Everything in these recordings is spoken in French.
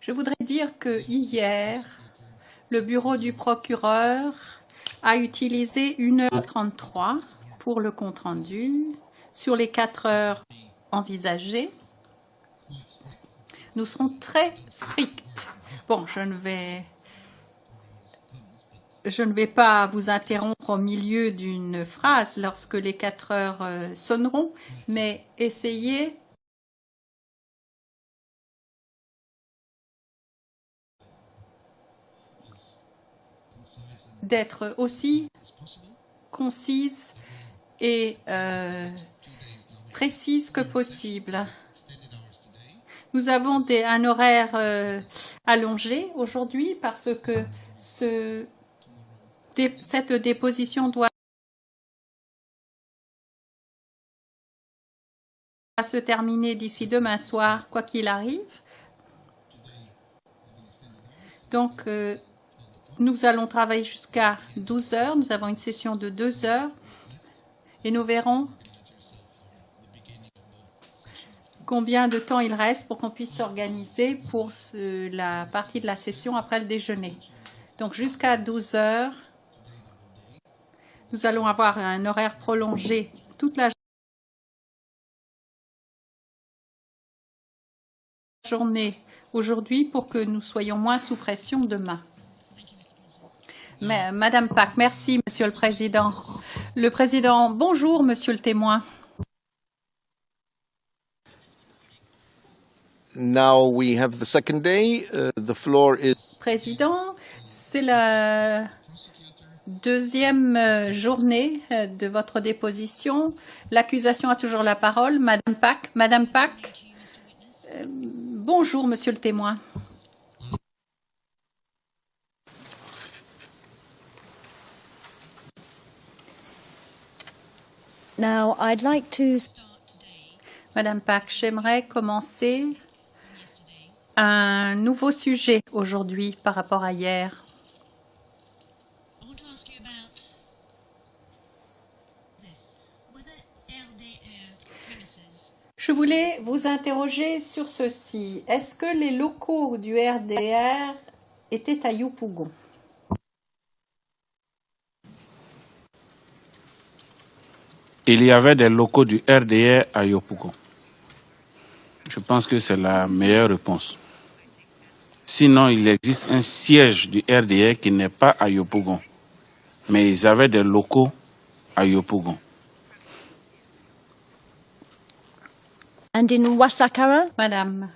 Je voudrais dire que hier, le bureau du procureur a utilisé 1h33 pour le compte-rendu sur les 4 heures envisagées. Nous serons très stricts. Bon, je ne vais pas vous interrompre au milieu d'une phrase lorsque les 4 heures sonneront, mais essayez d'être aussi concise et précise que possible. Nous avons un horaire allongé aujourd'hui parce que cette déposition doit se terminer d'ici demain soir, quoi qu'il arrive. Donc, nous allons travailler jusqu'à 12 heures. Nous avons une session de 2 heures et nous verrons combien de temps il reste pour qu'on puisse s'organiser pour la partie de la session après le déjeuner. Donc, jusqu'à 12 heures, nous allons avoir un horaire prolongé toute la journée aujourd'hui pour que nous soyons moins sous pression demain. Mais, Madame Pack, merci, Monsieur le Président. Le Président, bonjour, Monsieur le témoin. Now we have the second day. The floor is... Président, c'est la deuxième journée de votre déposition. L'accusation a toujours la parole. Madame Pack. Madame Pack, bonjour, Monsieur le témoin. Now, I'd like to... Madame Pack, j'aimerais commencer un nouveau sujet aujourd'hui par rapport à hier. Je voulais vous interroger sur ceci. Est-ce que les locaux du RDR étaient à Yopougon? Il y avait des locaux du RDR à Yopougon. Je pense que c'est la meilleure réponse. Sinon, il existe un siège du RDR qui n'est pas à Yopougon. Mais ils avaient des locaux à Yopougon. And in Wasakara? Madame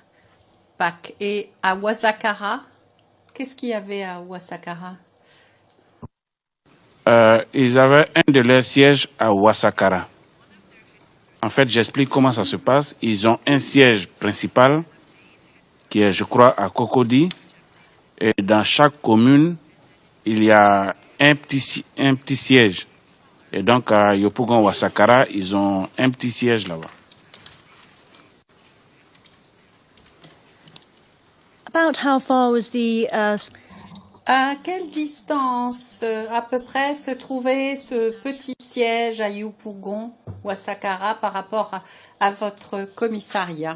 Pack, et à Wasakara, qu'est-ce qu'il y avait à Wasakara? Ils avaient un de leurs sièges à Wasakara. En fait, j'explique comment ça se passe. Ils ont un siège principal qui est, je crois, à Cocody. Et dans chaque commune, il y a un petit siège. Et donc, à Yopougon, Wasakara, ils ont un petit siège là-bas. About how far was the... À quelle distance à peu près se trouvait ce petit siège à Yopougon, Wasakara, par rapport à votre commissariat?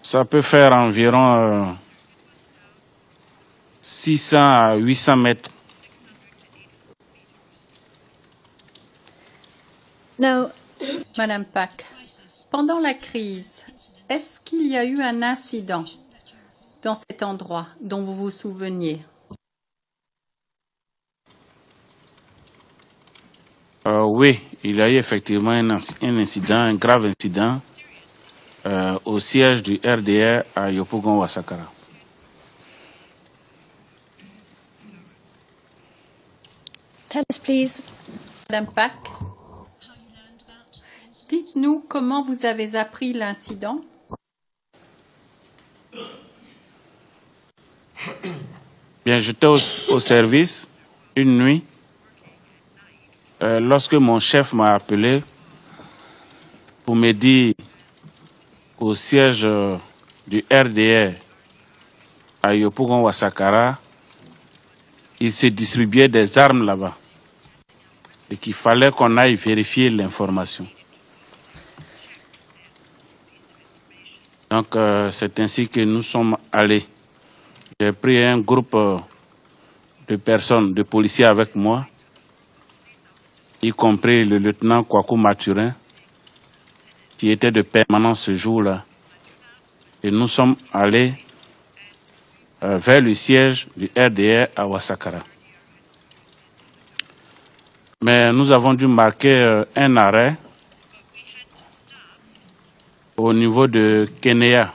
Ça peut faire environ 600 à 800 mètres. No. Madame Pack, pendant la crise, est-ce qu'il y a eu un incident dans cet endroit dont vous vous souveniez? Oui, il y a eu effectivement un incident, un grave incident au siège du RDR à Yopougon, Wasakara. Tell us, please. Madame Pack, dites-nous comment vous avez appris l'incident. Bien, j'étais au service une nuit lorsque mon chef m'a appelé pour me dire qu'au siège du RDR à Yopougon, Wasakara, il se distribuait des armes là-bas. et qu'il fallait qu'on aille vérifier l'information. Donc, c'est ainsi que nous sommes allés. J'ai pris un groupe de personnes, de policiers avec moi, y compris le lieutenant Kwaku Mathurin, qui était de permanence ce jour-là. Et nous sommes allés vers le siège du RDR à Ouassakara. Mais nous avons dû marquer un arrêt au niveau de Kenya.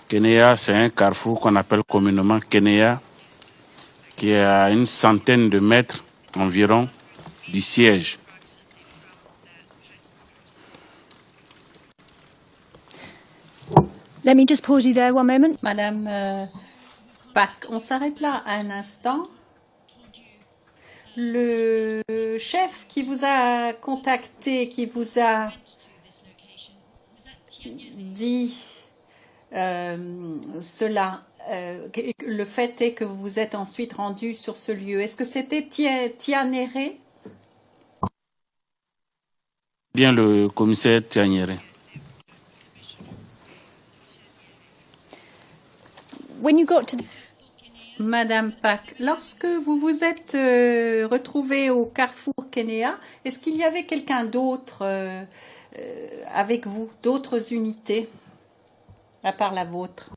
Kenya, c'est un carrefour qu'on appelle communément Kenya, qui est à une centaine de mètres environ du siège. Let me just pause you there one moment. Madame Pack, on s'arrête là un instant. Le chef qui vous a contacté, qui vous a dit cela, le fait est que vous vous êtes ensuite rendu sur ce lieu. Est-ce que c'était Tianéré? Bien le commissaire Tianéré. When you got to Madame Pack, lorsque vous vous êtes retrouvée au carrefour Kenya, est-ce qu'il y avait quelqu'un d'autre avec vous, d'autres unités, à part la vôtre?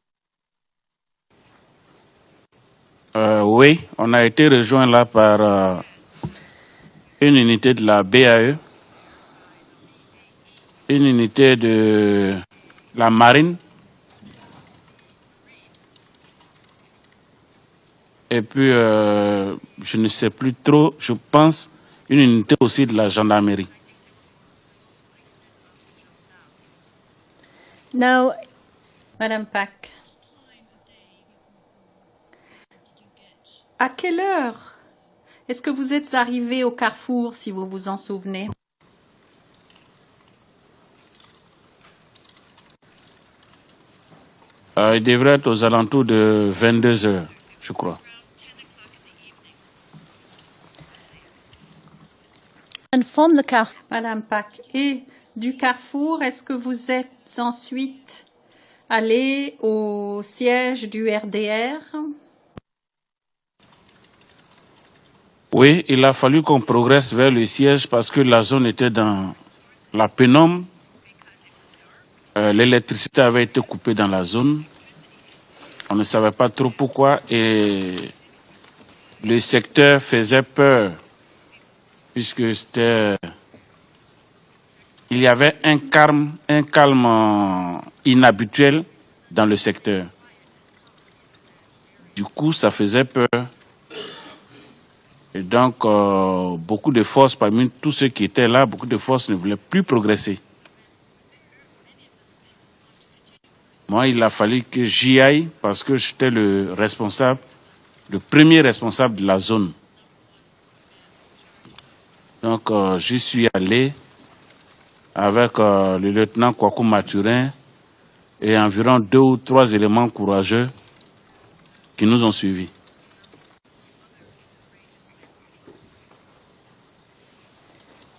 Oui, on a été rejoint là par une unité de la BAE, une unité de la marine, et puis je ne sais plus trop, je pense une unité aussi de la gendarmerie. now, Madame Pack, à quelle heure est-ce que vous êtes arrivée au carrefour, si vous vous en souvenez? Il devrait être aux alentours de 22 heures, je crois. and from the carrefour, Madame Pack, et du carrefour, est-ce que vous êtes ensuite allée au siège du RDR? Oui, il a fallu qu'on progresse vers le siège parce que la zone était dans la pénombre. L'électricité avait été coupée dans la zone. On ne savait pas trop pourquoi et le secteur faisait peur puisque c'était... Il y avait un calme inhabituel dans le secteur. Du coup, ça faisait peur. Et donc, beaucoup de forces, parmi tous ceux qui étaient là, beaucoup de forces ne voulaient plus progresser. Moi, il a fallu que j'y aille parce que j'étais le responsable, le premier responsable de la zone. Donc, j'y suis allé avec le lieutenant Kwaku Mathurin et environ 2 ou 3 éléments courageux qui nous ont suivis.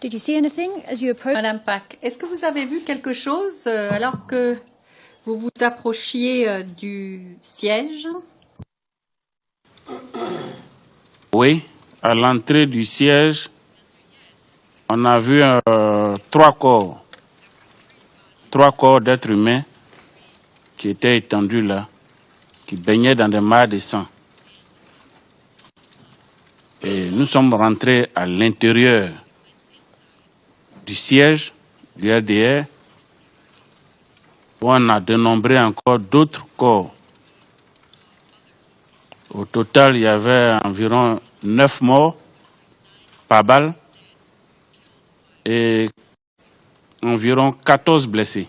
did you see anything as you approached? Madame Pack, est-ce que vous avez vu quelque chose alors que vous vous approchiez du siège? Oui, à l'entrée du siège, on a vu 3 corps d'êtres humains qui étaient étendus là, qui baignaient dans des mares de sang. Et nous sommes rentrés à l'intérieur du siège du RDR, où on a dénombré encore d'autres corps. Au total, il y avait environ 9 morts par balle et environ 14 blessés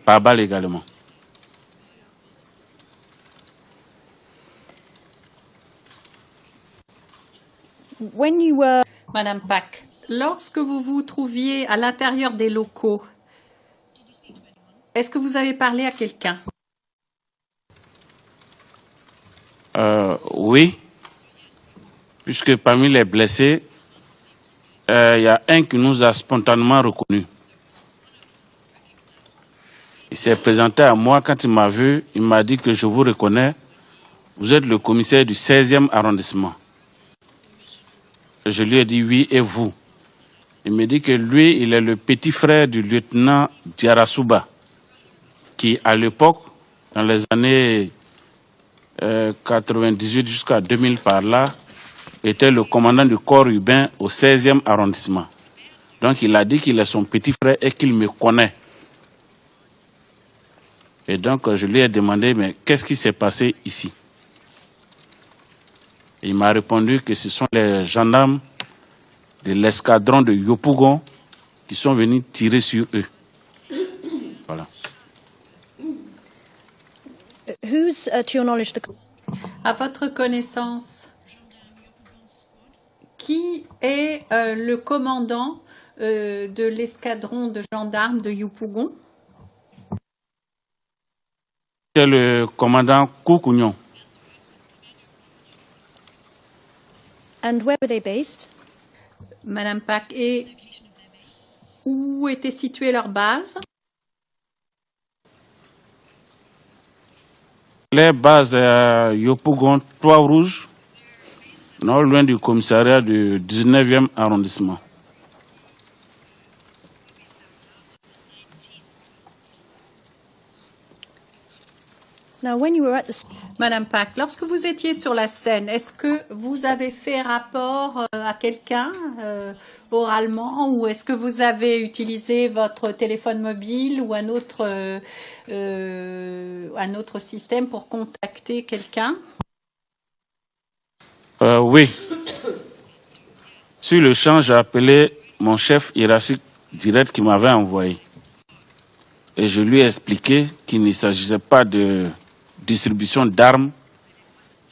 par balle également. When you were Madame Pack, lorsque vous vous trouviez à l'intérieur des locaux, est-ce que vous avez parlé à quelqu'un? Oui, puisque parmi les blessés, y a un qui nous a spontanément reconnus. Il s'est présenté à moi quand il m'a vu, il m'a dit que je vous reconnais, vous êtes le commissaire du 16e arrondissement. Je lui ai dit oui, et vous? Il me dit que lui, il est le petit frère du lieutenant Diarasuba, qui à l'époque, dans les années 98 jusqu'à 2000 par là, était le commandant du corps urbain au 16e arrondissement. Donc il a dit qu'il est son petit frère et qu'il me connaît. Et donc je lui ai demandé, mais qu'est-ce qui s'est passé ici? Il m'a répondu que ce sont les gendarmes de l'escadron de Yopougon qui sont venus tirer sur eux. Voilà. Who's, to your knowledge, À votre connaissance, qui est le commandant de l'escadron de gendarmes de Yopougon? C'est le commandant Koukounion. and where were they based? Madame Pack, et où était située leur base? Les bases à Yopougon, Trois-Rouges, non loin du commissariat du 19e arrondissement. Now, when you were at the Madame Pack, lorsque vous étiez sur la scène, est-ce que vous avez fait rapport à quelqu'un oralement, ou est-ce que vous avez utilisé votre téléphone mobile ou un autre système pour contacter quelqu'un? Oui. Sur le champ, j'ai appelé mon chef hiérarchique direct qui m'avait envoyé. Et je lui ai expliqué qu'il ne s'agissait pas de distribution d'armes,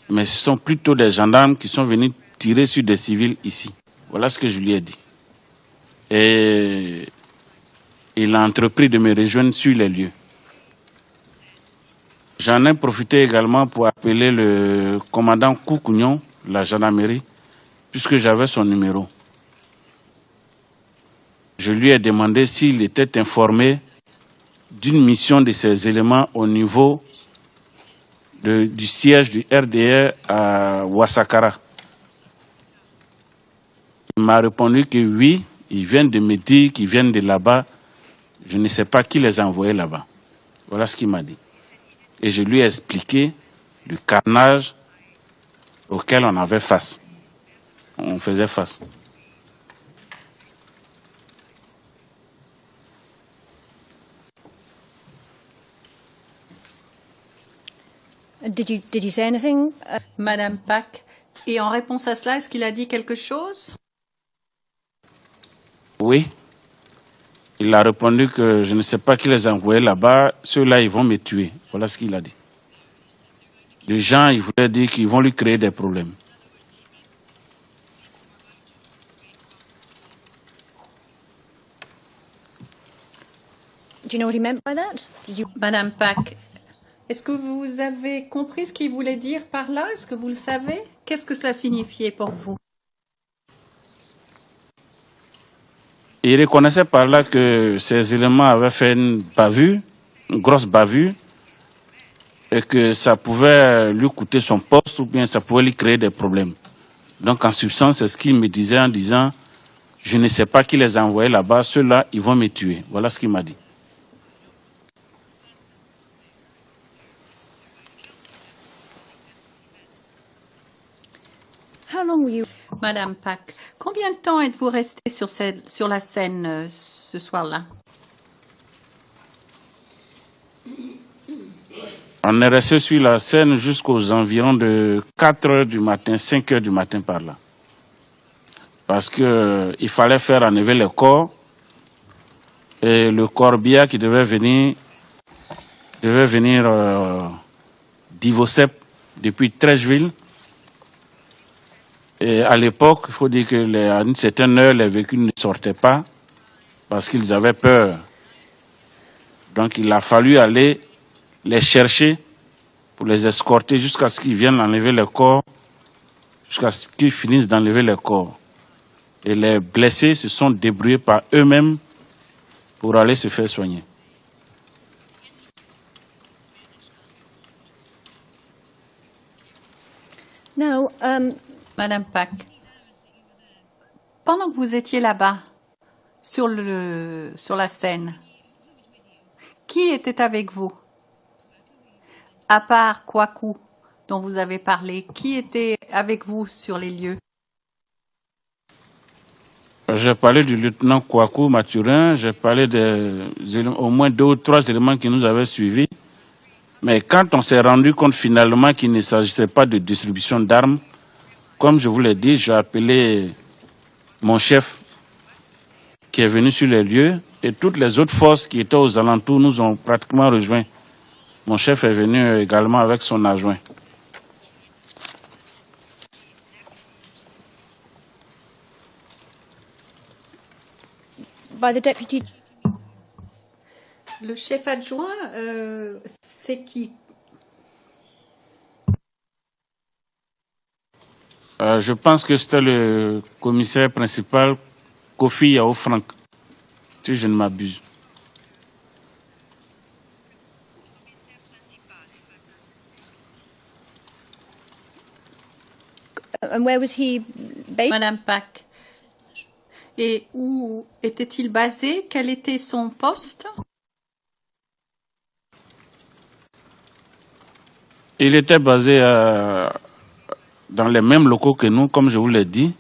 mais ce sont plutôt des gendarmes qui sont venus tirer sur des civils ici. Voilà ce que je lui ai dit. Et il a entrepris de me rejoindre sur les lieux. J'en ai profité également pour appeler le commandant Koukounion, la gendarmerie, puisque j'avais son numéro. Je lui ai demandé s'il était informé d'une mission de ces éléments au niveau du siège du RDR à Ouassakara. Il m'a répondu que oui, ils viennent de me dire qu'ils viennent de là-bas. Je ne sais pas qui les a envoyés là-bas. Voilà ce qu'il m'a dit. Et je lui ai expliqué le carnage auquel on avait face. On faisait face. Did he say anything? Madame Pack, et en réponse à cela, est-ce qu'il a dit quelque chose? Oui. Il a répondu que je ne sais pas qui les a envoyés là-bas. Ceux-là, ils vont me tuer. Voilà ce qu'il a dit. Les gens, ils voulaient dire qu'ils vont lui créer des problèmes. Do you know what he meant by that? Madame Pack, est-ce que vous avez compris ce qu'il voulait dire par là? Est-ce que vous le savez? Qu'est-ce que cela signifiait pour vous? Il reconnaissait par là que ces éléments avaient fait une bavure, une grosse bavure, et que ça pouvait lui coûter son poste ou bien ça pouvait lui créer des problèmes. Donc en substance, c'est ce qu'il me disait en disant « Je ne sais pas qui les a envoyés là-bas, ceux-là, ils vont me tuer ». Voilà ce qu'il m'a dit. How long were you? Madame Pack, combien de temps êtes-vous restée sur la scène ce soir-là? On est resté sur la scène jusqu'aux environs de 4 heures du matin, 5 heures du matin par là. Parce qu'il fallait faire enlever les corps. Et le corbillard qui devait venir d'Ivosep depuis Trècheville. Et à l'époque, il faut dire qu'à une certaine heure, les véhicules ne sortaient pas parce qu'ils avaient peur. Donc il a fallu aller les chercher pour les escorter jusqu'à ce qu'ils viennent enlever les corps, jusqu'à ce qu'ils finissent d'enlever les corps. Et les blessés se sont débrouillés par eux-mêmes pour aller se faire soigner. Now, Madame Pack, pendant que vous étiez là-bas, sur la scène, qui était avec vous? À part Kwaku, dont vous avez parlé, qui était avec vous sur les lieux? J'ai parlé du lieutenant Kwaku Mathurin, j'ai parlé au moins 2 ou 3 éléments qui nous avaient suivis. Mais quand on s'est rendu compte finalement qu'il ne s'agissait pas de distribution d'armes, comme je vous l'ai dit, j'ai appelé mon chef qui est venu sur les lieux et toutes les autres forces qui étaient aux alentours nous ont pratiquement rejoints. Mon chef est venu également avec son adjoint. by the deputy. Le chef adjoint, c'est qui? Je pense que c'était le commissaire principal, Kofi Yao Frank, si je ne m'abuse. And where was he based? Madame Pack. Et où était-il basé? Quel était son poste? Il était basé dans les mêmes locaux que nous, comme je vous l'ai dit.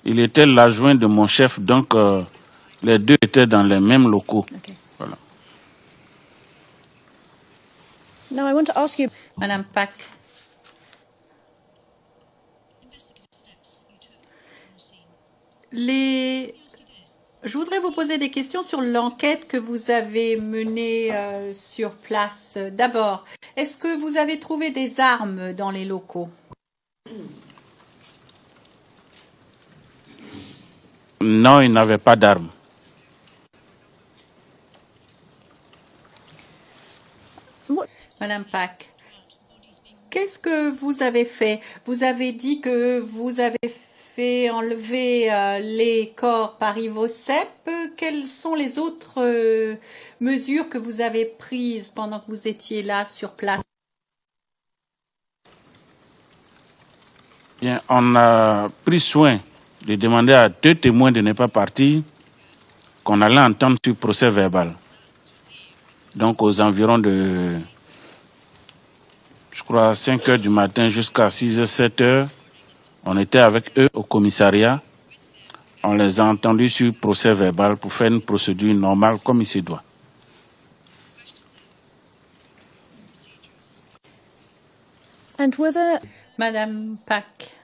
Il était l'adjoint de mon chef, donc les deux étaient dans les mêmes locaux. Okay. Voilà. Now I want to ask you. Madame Pack. Je voudrais vous poser des questions sur l'enquête que vous avez menée sur place. D'abord, est-ce que vous avez trouvé des armes dans les locaux? Non, il n'avait pas d'armes. Madame Pack, qu'est-ce que vous avez fait? Vous avez dit que vous avez fait enlever les corps par Ivosep. Quelles sont les autres mesures que vous avez prises pendant que vous étiez là sur place? Bien, on a pris soin de demander à 2 témoins de ne pas partir, qu'on allait entendre sur procès verbal. Donc aux environs de, je crois, 5 heures du matin jusqu'à 6 heures, 7 heures, on était avec eux au commissariat. On les a entendus sur procès verbal pour faire une procédure normale comme il se doit. And were there Madame Pack,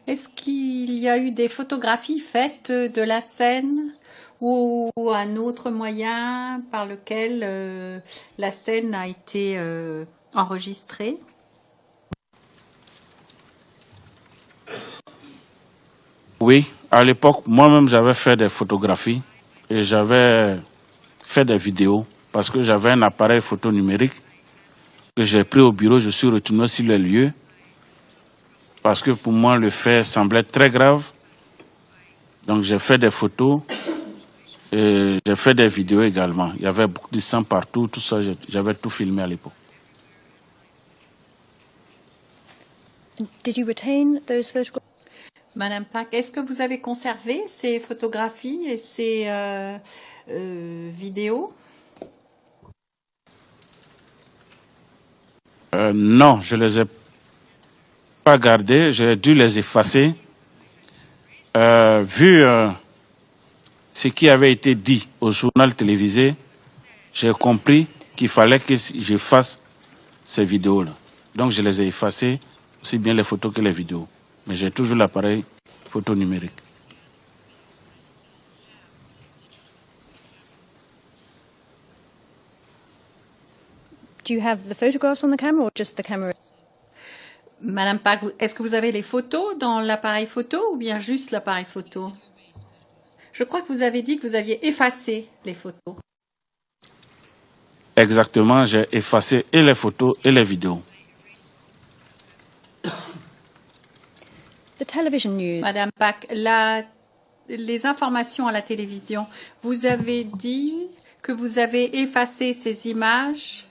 est-ce qu'il y a eu des photographies faites de la scène ou un autre moyen par lequel la scène a été enregistrée? Oui, à l'époque, moi-même, j'avais fait des photographies et j'avais fait des vidéos parce que j'avais un appareil photo numérique que j'ai pris au bureau. Je suis retourné sur les lieux parce que pour moi, le fait semblait très grave. Donc, j'ai fait des photos et j'ai fait des vidéos également. Il y avait beaucoup de sang partout, tout ça, j'avais tout filmé à l'époque. did you retain those photographs? Madame Pack, est-ce que vous avez conservé ces photographies et ces vidéos? Non, je les ai pas gardées, j'ai dû les effacer. Vu ce qui avait été dit au journal télévisé, j'ai compris qu'il fallait que je fasse ces vidéos-là. Donc je les ai effacées, aussi bien les photos que les vidéos. Mais j'ai toujours l'appareil photo numérique. Do you have the photographs on the camera or just the camera? Madame Pack, est-ce que vous avez les photos dans l'appareil photo ou bien juste l'appareil photo? Je crois que vous avez dit que vous aviez effacé les photos. Exactement, j'ai effacé et les photos et les vidéos. The television news. Madame Pack, les informations à la télévision, vous avez dit que vous avez effacé ces images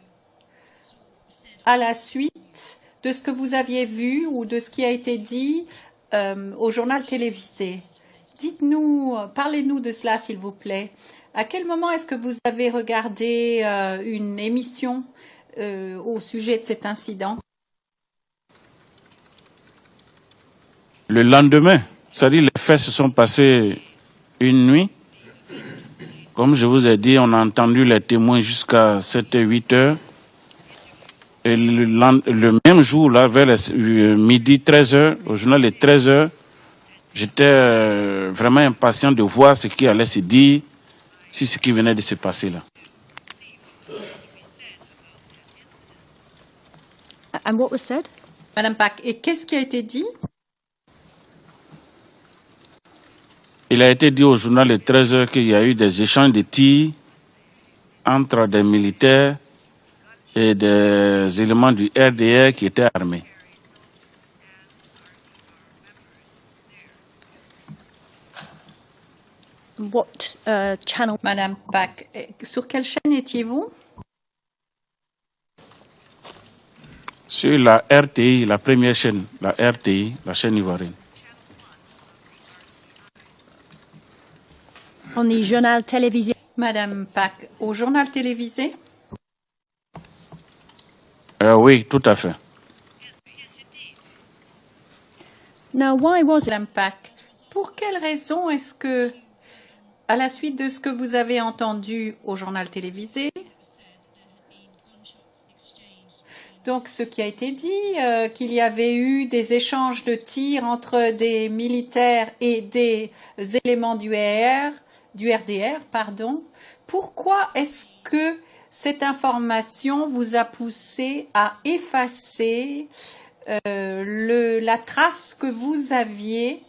à la suite de ce que vous aviez vu ou de ce qui a été dit au journal télévisé. Dites-nous, parlez-nous de cela, s'il vous plaît. À quel moment est-ce que vous avez regardé une émission au sujet de cet incident? Le lendemain, c'est-à-dire les faits se sont passés une nuit. Comme je vous ai dit, on a entendu les témoins jusqu'à 7h, 8h. Et le même jour, là, vers midi, 13h, au journal de 13h, j'étais vraiment impatient de voir ce qui allait se dire sur ce qui venait de se passer là. And what was said? Madame Pack, et qu'est-ce qui a été dit? Il a été dit au journal de 13h qu'il y a eu des échanges de tirs entre des militaires et des éléments du RDR qui étaient armés. What channel? Madame Pack, sur quelle chaîne étiez-vous? Sur la RTI, la première chaîne, la RTI, la chaîne ivoirienne. On the journal télévisé. Madame Pack, au journal télévisé? Oui, tout à fait. Now, why was it? Madame Pack, pour quelle raison est-ce que, à la suite de ce que vous avez entendu au journal télévisé, donc ce qui a été dit, qu'il y avait eu des échanges de tirs entre des militaires et des éléments du RDR, pourquoi est-ce que cette information vous a poussé à effacer la trace que vous aviez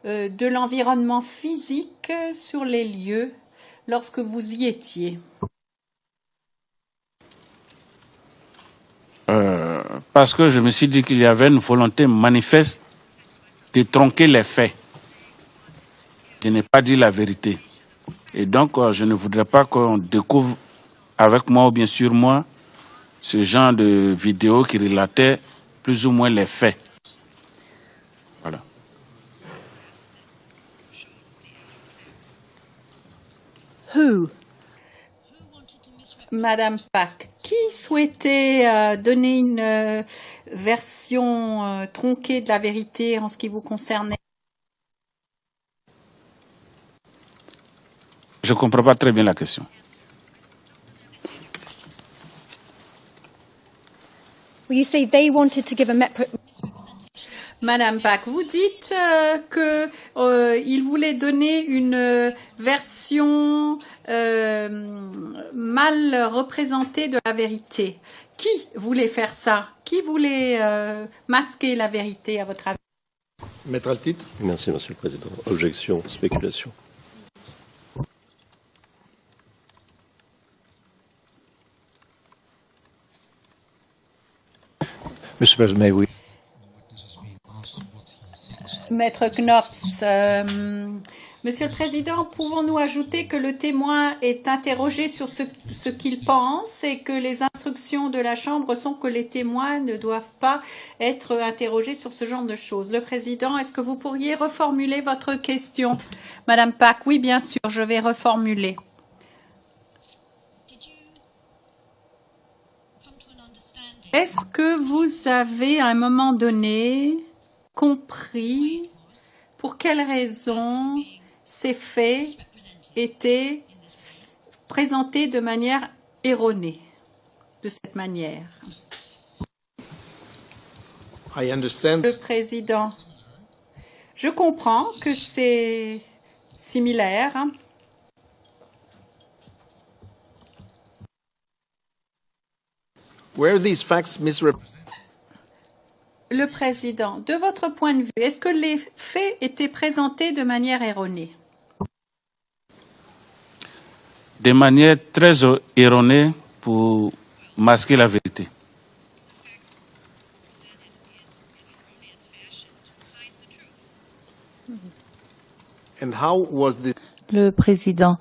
de l'environnement physique sur les lieux lorsque vous y étiez? Parce que je me suis dit qu'il y avait une volonté manifeste de tronquer les faits. Je n'ai pas dit la vérité. Et donc, je ne voudrais pas qu'on découvre avec moi ou bien sur moi ce genre de vidéo qui relatait plus ou moins les faits. Voilà. Who? Madame Pack, qui souhaitait donner une version tronquée de la vérité en ce qui vous concernait? Je ne comprends pas très bien la question. Well, you say they wanted to give a Madame Pack, vous dites qu'il voulait donner une version mal représentée de la vérité. Qui voulait faire ça? Qui voulait masquer la vérité, à votre avis? Maître Altit. Merci, Monsieur le Président. Objection, spéculation. Mr. President, may we... Maître Knops, Monsieur le Président, pouvons-nous ajouter que le témoin est interrogé sur ce qu'il pense et que les instructions de la Chambre sont que les témoins ne doivent pas être interrogés sur ce genre de choses? Le Président, est-ce que vous pourriez reformuler votre question? Madame Pack, oui, bien sûr, je vais reformuler. Est-ce que vous avez, à un moment donné, compris pour quelles raisons ces faits étaient présentés de manière erronée, de cette manière? I understand. Le Président, je comprends que c'est similaire. Were these facts misrepresented? Le Président, de votre point de vue, est-ce que les faits étaient présentés de manière erronée? De manière très erronée pour masquer la vérité. And how was this? Le président.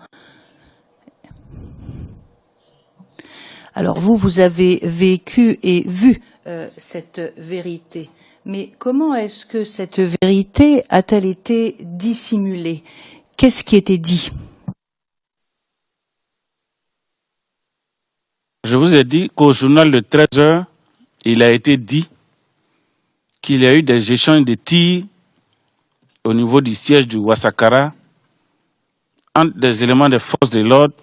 Alors vous avez vécu et vu cette vérité. Mais comment est-ce que cette vérité a-t-elle été dissimulée? Qu'est-ce qui était dit? Je vous ai dit qu'au journal de 13 heures, il a été dit qu'il y a eu des échanges de tirs au niveau du siège du Ouassakara entre des éléments des forces de l'ordre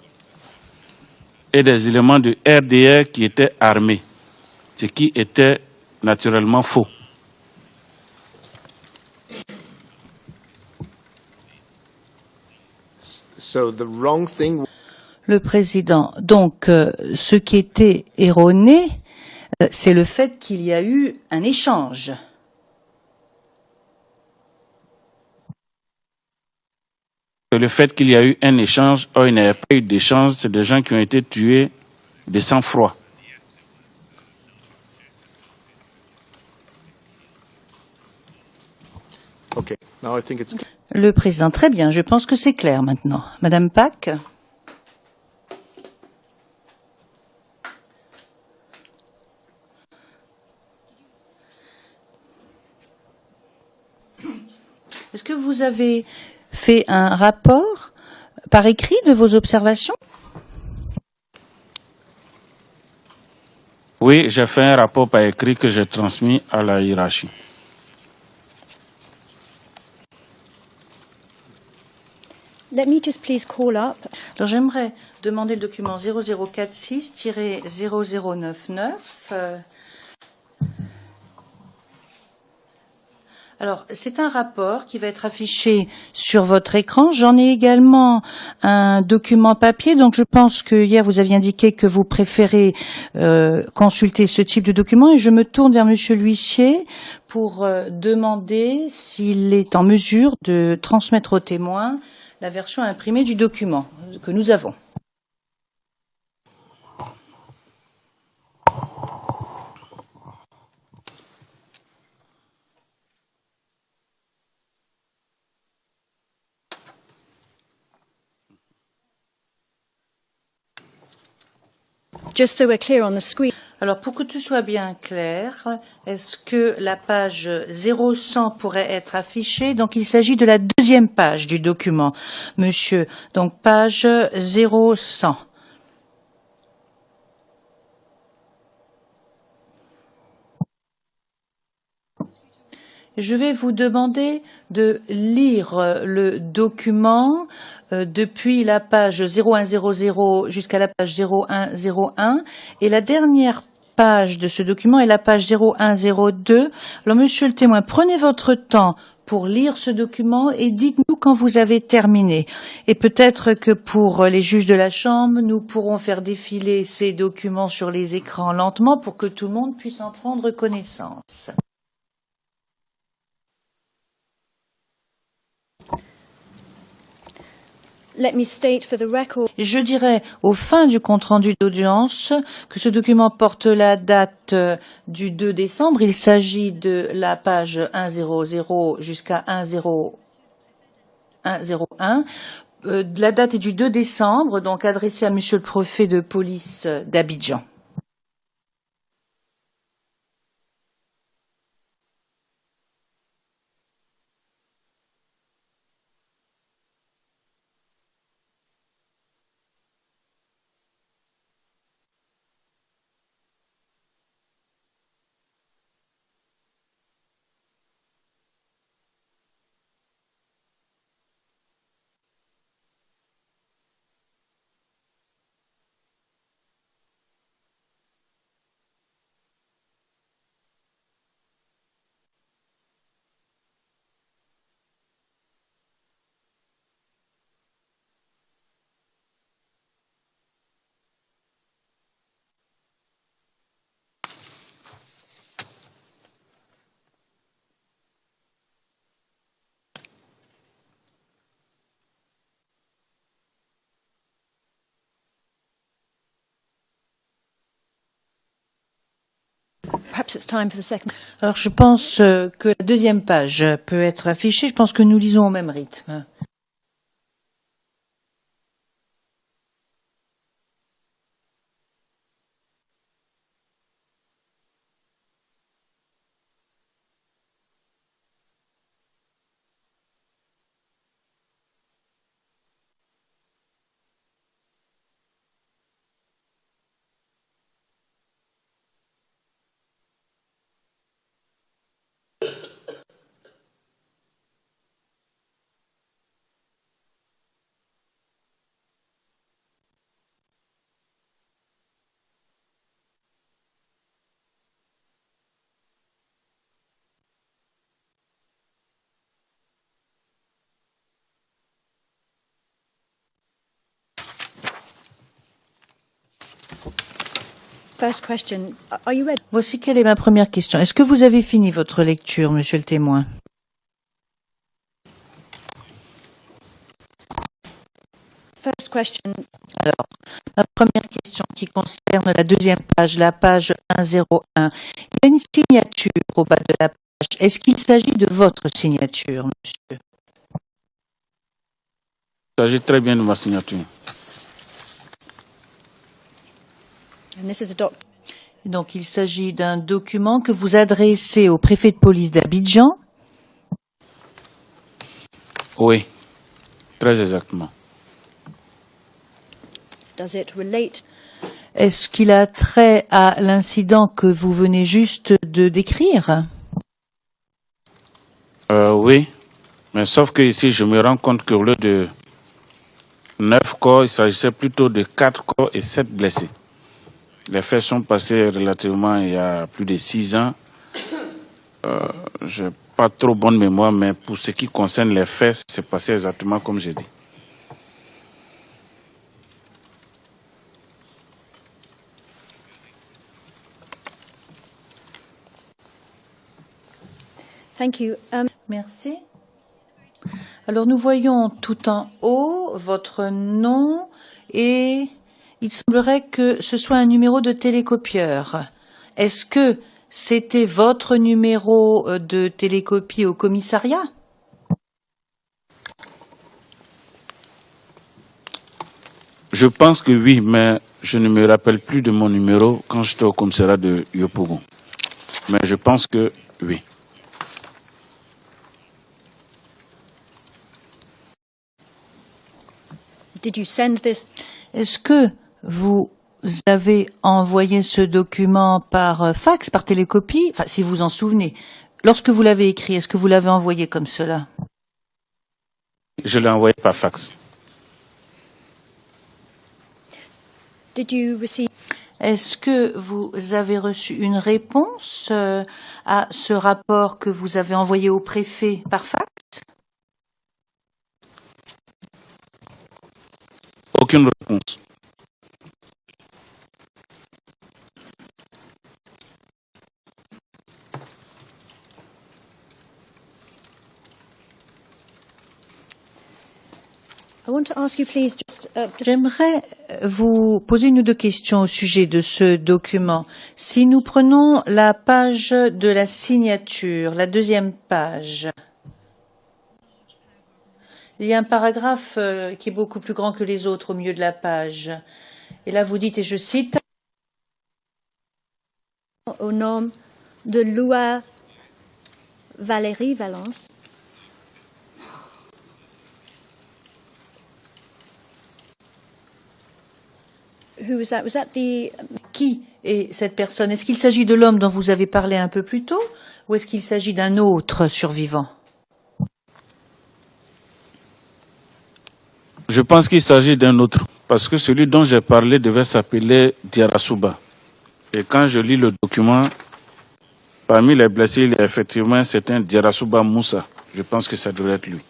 et des éléments de RDR qui étaient armés, ce qui était naturellement faux. So the wrong thing. Le président. Donc, ce qui était erroné, c'est le fait qu'il y a eu un échange. Le fait qu'il y a eu un échange, or il n'y a pas eu d'échange, c'est des gens qui ont été tués de sang-froid. Okay. Now I think it's. Le président, très bien, je pense que c'est clair maintenant. Madame Pack. Est-ce que vous avez fait un rapport par écrit de vos observations? Oui, j'ai fait un rapport par écrit que j'ai transmis à la hiérarchie. Let me just please call up. Alors j'aimerais demander le document 0046-0099. Alors, c'est un rapport qui va être affiché sur votre écran. J'en ai également un document papier. Donc, je pense que hier, vous aviez indiqué que vous préférez consulter ce type de document. Et je me tourne vers Monsieur l'huissier pour demander s'il est en mesure de transmettre aux témoins la version imprimée du document que nous avons. Just so we're clear on the screen. Alors, pour que tout soit bien clair, est-ce que la page 0100 pourrait être affichée? Donc, il s'agit de la deuxième page du document, monsieur. Donc, page 0100. Je vais vous demander de lire le document depuis la page 0100 jusqu'à la page 0101 et la dernière page de ce document est la page 0102. Alors, monsieur le témoin, prenez votre temps pour lire ce document et dites-nous quand vous avez terminé. Et peut-être que pour les juges de la Chambre, nous pourrons faire défiler ces documents sur les écrans lentement pour que tout le monde puisse en prendre connaissance. Let me state for the record. Je dirais au fin du compte-rendu d'audience que ce document porte la date du 2 décembre. Il s'agit de la page 100 jusqu'à 10101. La date est du 2 décembre, donc adressée à Monsieur le préfet de police d'Abidjan. perhaps it's time for the second. Alors, je pense que la deuxième page peut être affichée. Je pense que nous lisons au même rythme. First question, are you ready? Voici quelle est ma première question. Est-ce que vous avez fini votre lecture, monsieur le témoin? First question, Ma première question qui concerne la deuxième page, la page 101. Il y a une signature au bas de la page. Est-ce qu'il s'agit de votre signature, monsieur? Il s'agit très bien de ma signature. and this is a doc. Donc, il s'agit d'un document que vous adressez au préfet de police d'Abidjan. Oui, très exactement. Does it relate? Est-ce qu'il a trait à l'incident que vous venez juste de décrire? Oui, mais sauf que ici, je me rends compte qu'au lieu de 9 corps, il s'agissait plutôt de 4 corps et 7 blessés. Les faits sont passés relativement il y a plus de 6 ans. Je n'ai pas trop bonne mémoire, mais pour ce qui concerne les faits, c'est passé exactement comme j'ai dit. Thank you. Merci. Alors, nous voyons tout en haut votre nom et il semblerait que ce soit un numéro de télécopieur. Est-ce que c'était votre numéro de télécopie au commissariat? Je pense que oui, mais je ne me rappelle plus de mon numéro quand j'étais au commissariat de Yopougon. Mais je pense que oui. Did you send this? Est-ce que vous avez envoyé ce document par fax, par télécopie? Enfin, si vous en souvenez. Lorsque vous l'avez écrit, est-ce que vous l'avez envoyé comme cela? Je l'ai envoyé par fax. Did you receive? Est-ce que vous avez reçu une réponse à ce rapport que vous avez envoyé au préfet par fax? Aucune réponse. I want to ask you, please, just J'aimerais vous poser une ou deux questions au sujet de ce document. Si nous prenons la page de la signature, la deuxième page, il y a un paragraphe qui est beaucoup plus grand que les autres au milieu de la page. Et là, vous dites, et je cite, au nom de Loi Valérie Valence. Who was that? Was that the? qui est cette personne? Est-ce qu'il s'agit de l'homme dont vous avez parlé un peu plus tôt ou est-ce qu'il s'agit d'un autre survivant? Je pense qu'il s'agit d'un autre, parce que celui dont j'ai parlé devait s'appeler Diarasuba. Et quand je lis le document, parmi les blessés, il y a effectivement un certain Diarasuba Moussa. Je pense que ça devrait être lui.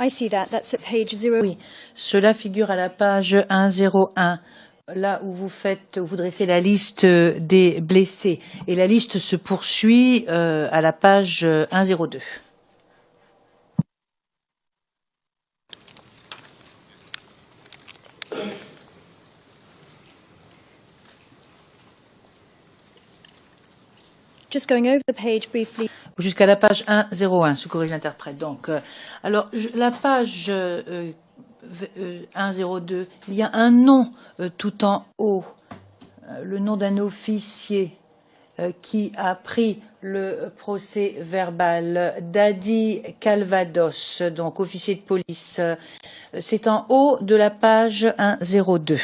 I see that. That's at page 0. Oui, cela figure à la page 101, là où vous dressez la liste des blessés. Et la liste se poursuit à la page 102. Just going over the page briefly. Jusqu'à la page 101, se corrige l'interprète. Donc, alors, la page 102, il y a un nom tout en haut, le nom d'un officier qui a pris le procès verbal, Dadi Calvados, donc officier de police. C'est en haut de la page 102.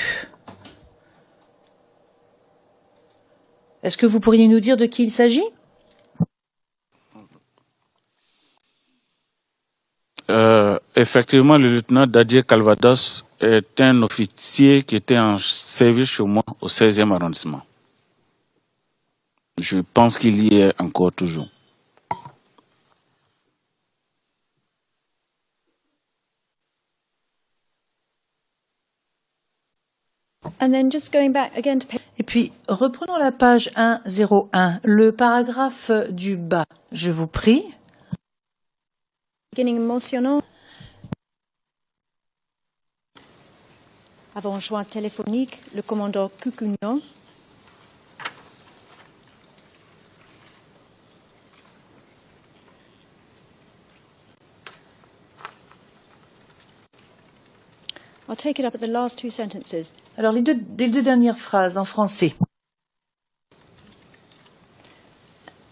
Est-ce que vous pourriez nous dire de qui il s'agit? Effectivement, le lieutenant Dadier Calvados est un officier qui était en service chez moi au 16e arrondissement. Je pense qu'il y est encore toujours. And then just going back again to page. Et puis, reprenons la page 101, le paragraphe du bas. Je vous prie. Beginning mentionnant avant joint téléphonique le commandant Cucugnan. I'll take it up at the last two sentences. Alors, les deux dernières phrases en français.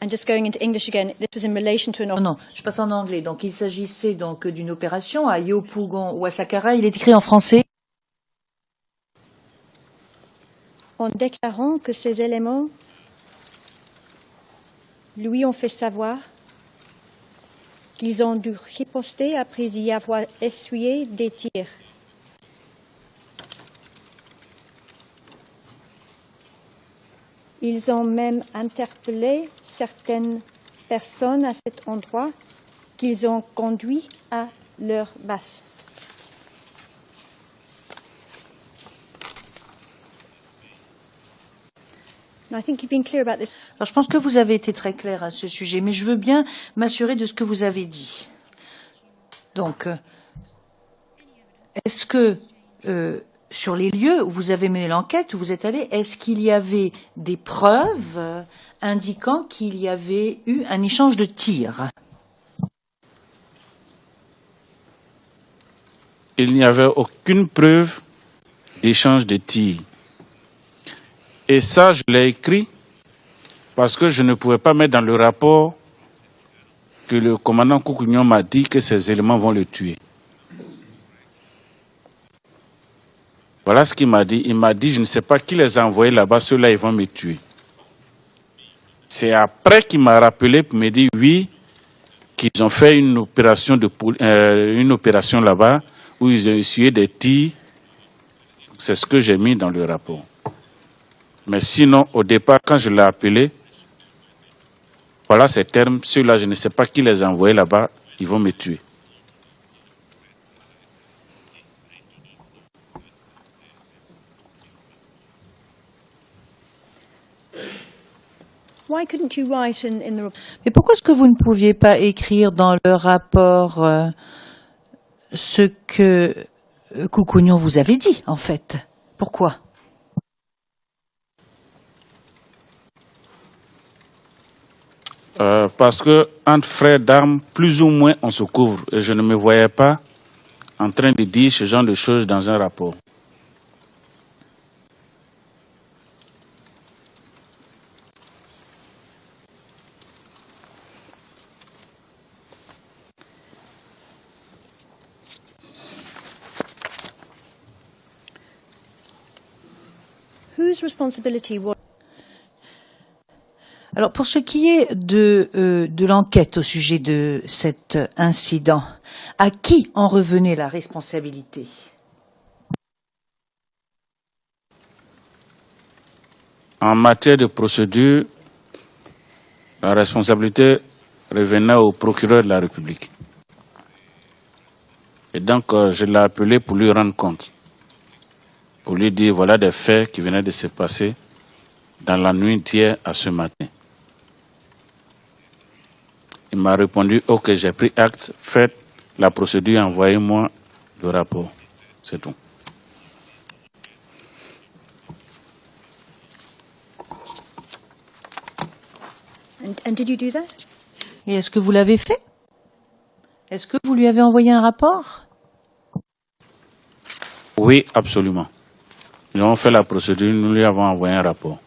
And just going into English again, this was in relation to an Non, je passe en anglais. Donc, il s'agissait donc d'une opération à Yopougon ou à Saqqara. Il est écrit en français. en déclarant que ces éléments lui ont fait savoir qu'ils ont dû riposter après y avoir essuyé des tirs. Ils ont même interpellé certaines personnes à cet endroit qu'ils ont conduit à leur base. I think you've been clear about this. Alors, je pense que vous avez été très clair à ce sujet, mais je veux bien m'assurer de ce que vous avez dit. Donc, est-ce que sur les lieux où vous avez mené l'enquête, où vous êtes allé, est-ce qu'il y avait des preuves indiquant qu'il y avait eu un échange de tirs? Il n'y avait aucune preuve d'échange de tirs. Et ça, je l'ai écrit parce que je ne pouvais pas mettre dans le rapport que le commandant Cucugnan m'a dit que ces éléments vont le tuer. Voilà ce qu'il m'a dit. Il m'a dit, je ne sais pas qui les a envoyés là-bas, ceux-là, ils vont me tuer. C'est après qu'il m'a rappelé pour me dire, oui, qu'ils ont fait une opération là-bas où ils ont essuyé des tirs. C'est ce que j'ai mis dans le rapport. Mais sinon, au départ, quand je l'ai appelé, voilà ces termes, ceux-là, je ne sais pas qui les a envoyés là-bas, ils vont me tuer. Why couldn't you write in the report? Mais pourquoi est-ce que vous ne pouviez pas écrire dans le rapport ce que Cucugnan vous avait dit, en fait? Pourquoi? Parce que entre frères d'armes, plus ou moins, on se couvre. Et je ne me voyais pas en train de dire ce genre de choses dans un rapport. Whose responsibility was? Alors, pour ce qui est de l'enquête au sujet de cet incident, à qui en revenait la responsabilité? En matière de procédure, la responsabilité revenait au procureur de la République. Et donc, je l'ai appelé pour lui rendre compte, pour lui dire, voilà des faits qui venaient de se passer dans la nuit d'hier à ce matin. Il m'a répondu, ok, j'ai pris acte, faites la procédure, envoyez-moi le rapport. C'est tout. And did you do that? Et est-ce que vous l'avez fait? Est-ce que vous lui avez envoyé un rapport? Oui, absolument. Nous avons fait la procédure, nous lui avons envoyé un rapport.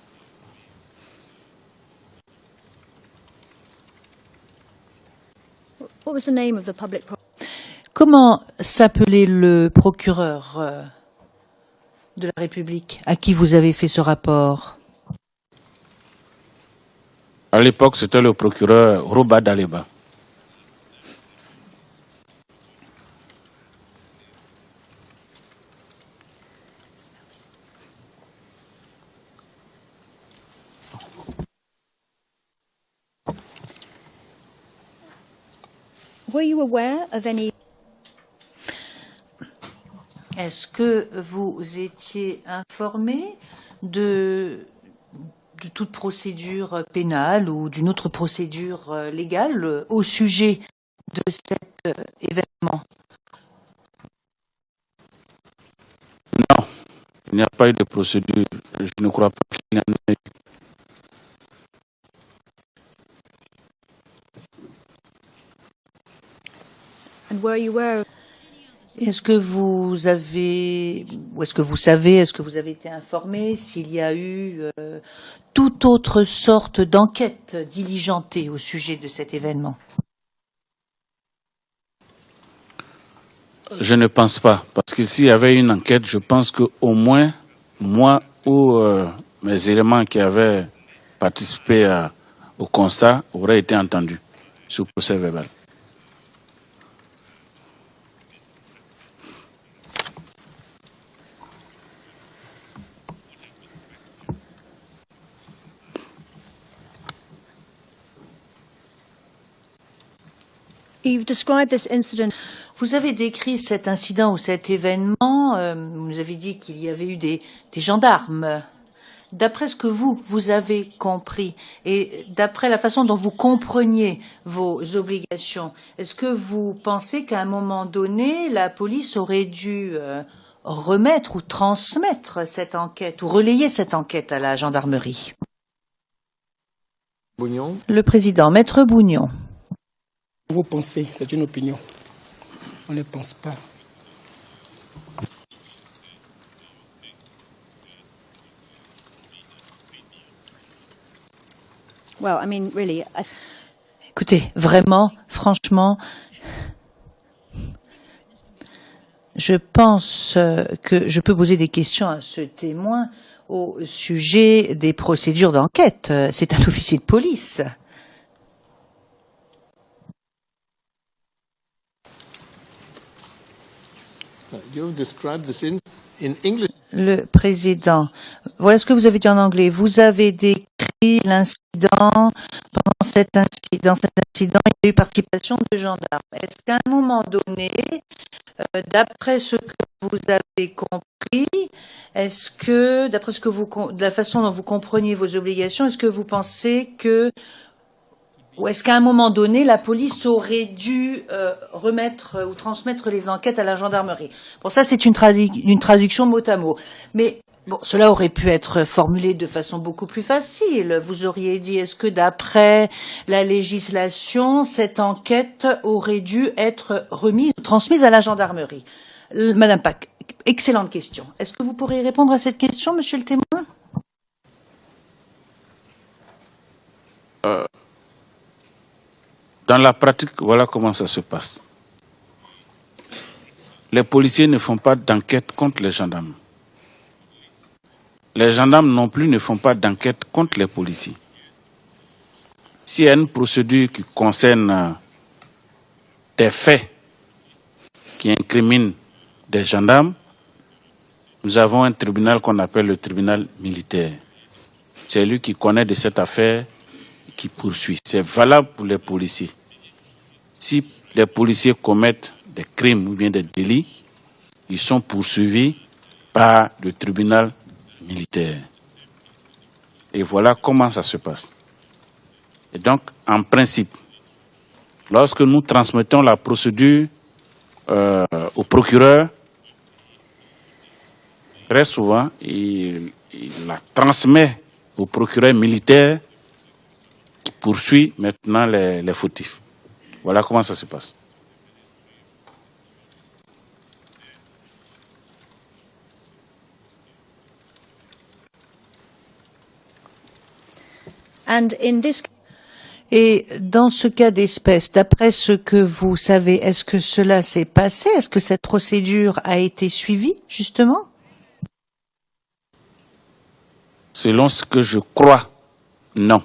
What was the name of the public Comment s'appelait le procureur de la République à qui vous avez fait ce rapport? À l'époque, c'était le procureur Roba Daleba. Were you aware of any Est-ce que vous étiez informé de toute procédure pénale ou d'une autre procédure légale au sujet de cet événement? Non, il n'y a pas eu de procédure. Je ne crois pas qu'il y en ait eu. and were you aware of Est-ce que vous avez, ou est-ce que vous savez, est-ce que vous avez été informé s'il y a eu toute autre sorte d'enquête diligentée au sujet de cet événement? Je ne pense pas, parce que s'il y avait une enquête, je pense qu'au moins, moi ou mes éléments qui avaient participé au constat auraient été entendus sur le procès verbal. You've described this incident. Vous avez décrit cet incident ou cet événement, vous nous avez dit qu'il y avait eu des gendarmes. D'après ce que vous avez compris et d'après la façon dont vous compreniez vos obligations, est-ce que vous pensez qu'à un moment donné, la police aurait dû remettre ou transmettre cette enquête ou relayer cette enquête à la gendarmerie? Bougnon? Le président, Maître Bougnon. Vous pensez, c'est une opinion. On ne pense pas. Well, I mean, really, Écoutez, vraiment, franchement, je pense que je peux poser des questions à ce témoin au sujet des procédures d'enquête. C'est un officier de police. You've described this in English. Le président, voilà ce que vous avez dit en anglais. Vous avez décrit l'incident. Pendant cet incident, il y a eu participation de gendarmes. Est-ce qu'à un moment donné, d'après ce que vous avez compris, est-ce que, d'après ce que de la façon dont vous compreniez vos obligations, est-ce que vous pensez que, ou est-ce qu'à un moment donné, la police aurait dû remettre ou transmettre les enquêtes à la gendarmerie? Bon, ça, c'est une traduction mot à mot. Mais bon, cela aurait pu être formulé de façon beaucoup plus facile. Vous auriez dit, est-ce que d'après la législation, cette enquête aurait dû être remise ou transmise à la gendarmerie? Madame Pack, excellente question. Est-ce que vous pourriez répondre à cette question, monsieur le témoin? Dans la pratique, voilà comment ça se passe. Les policiers ne font pas d'enquête contre les gendarmes. Les gendarmes non plus ne font pas d'enquête contre les policiers. S'il y a une procédure qui concerne des faits qui incriminent des gendarmes, nous avons un tribunal qu'on appelle le tribunal militaire. C'est lui qui connaît de cette affaire, qui poursuit. C'est valable pour les policiers. Si les policiers commettent des crimes ou bien des délits, ils sont poursuivis par le tribunal militaire. Et voilà comment ça se passe. Et donc, en principe, lorsque nous transmettons la procédure au procureur, très souvent, il la transmet au procureur militaire poursuit maintenant les fautifs. Voilà comment ça se passe. Et dans ce cas d'espèce, d'après ce que vous savez, est-ce que cela s'est passé? Est-ce que cette procédure a été suivie, justement? Selon ce que je crois, non.